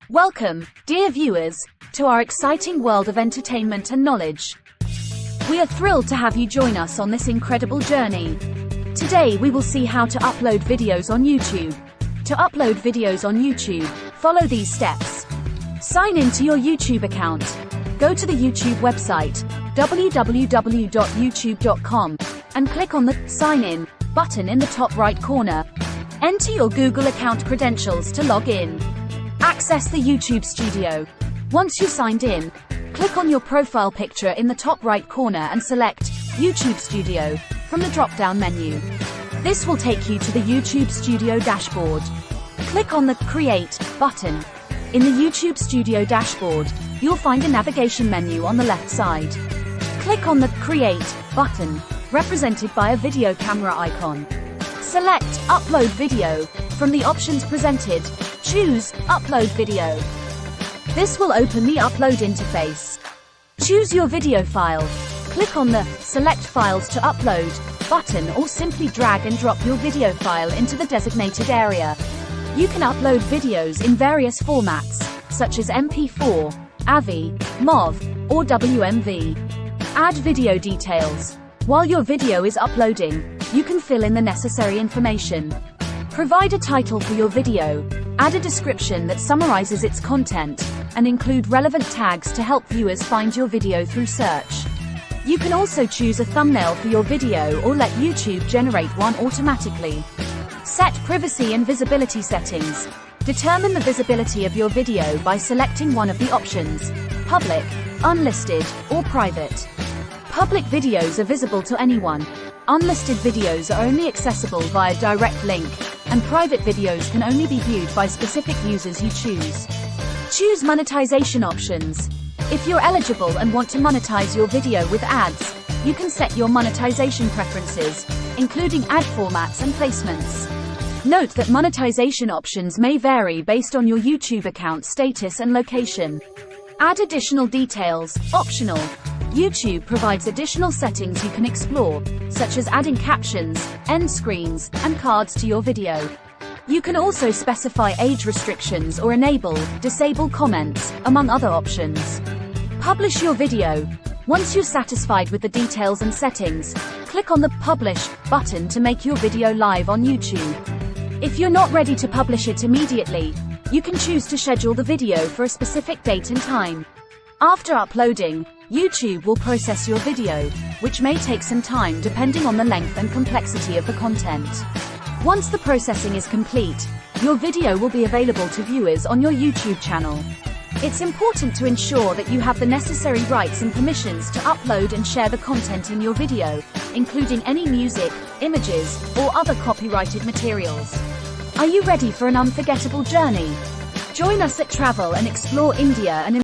Welcome, dear viewers, to our exciting world of entertainment and knowledge. We are thrilled to have you join us on this incredible journey. Today we will see how to upload videos on YouTube. To upload videos on YouTube, follow these steps. Sign in to your YouTube account. Go to the YouTube website, www.youtube.com, and click on the Sign In button in the top right corner. Enter your Google account credentials to log in. Access the YouTube studio. Once you signed in, click on your profile picture in the top right corner and select YouTube Studio from the drop-down menu. This will take you to the YouTube Studio dashboard. Click on the Create button. In the YouTube Studio dashboard, you'll find a navigation menu on the left side. Click on the Create button, represented by a video camera icon. Select Upload Video. From the options presented, choose Upload Video. This will open the upload interface. Choose your video file. Click on the Select Files to Upload button or simply drag and drop your video file into the designated area. You can upload videos in various formats, such as MP4, AVI, MOV, or WMV. Add video details. While your video is uploading, you can fill in the necessary information. Provide a title for your video, add a description that summarizes its content, and include relevant tags to help viewers find your video through search. You can also choose a thumbnail for your video or let YouTube generate one automatically. Set privacy and visibility settings. Determine the visibility of your video by selecting one of the options: public, unlisted, or private. Public videos are visible to anyone. Unlisted videos are only accessible via direct link, and private videos can only be viewed by specific users you choose. Choose monetization options. If you're eligible and want to monetize your video with ads, you can set your monetization preferences, including ad formats and placements. Note that monetization options may vary based on your YouTube account status and location. Add additional details, optional. YouTube provides additional settings you can explore, such as adding captions, end screens, and cards to your video. You can also specify age restrictions or disable comments, among other options. Publish your video. Once you're satisfied with the details and settings, click on the Publish button to make your video live on YouTube. If you're not ready to publish it immediately, you can choose to schedule the video for a specific date and time. After uploading, YouTube will process your video, which may take some time depending on the length and complexity of the content. Once the processing is complete, your video will be available to viewers on your YouTube channel. It's important to ensure that you have the necessary rights and permissions to upload and share the content in your video, including any music, images, or other copyrighted materials. Are you ready for an unforgettable journey? Join us at Travel and Explore India and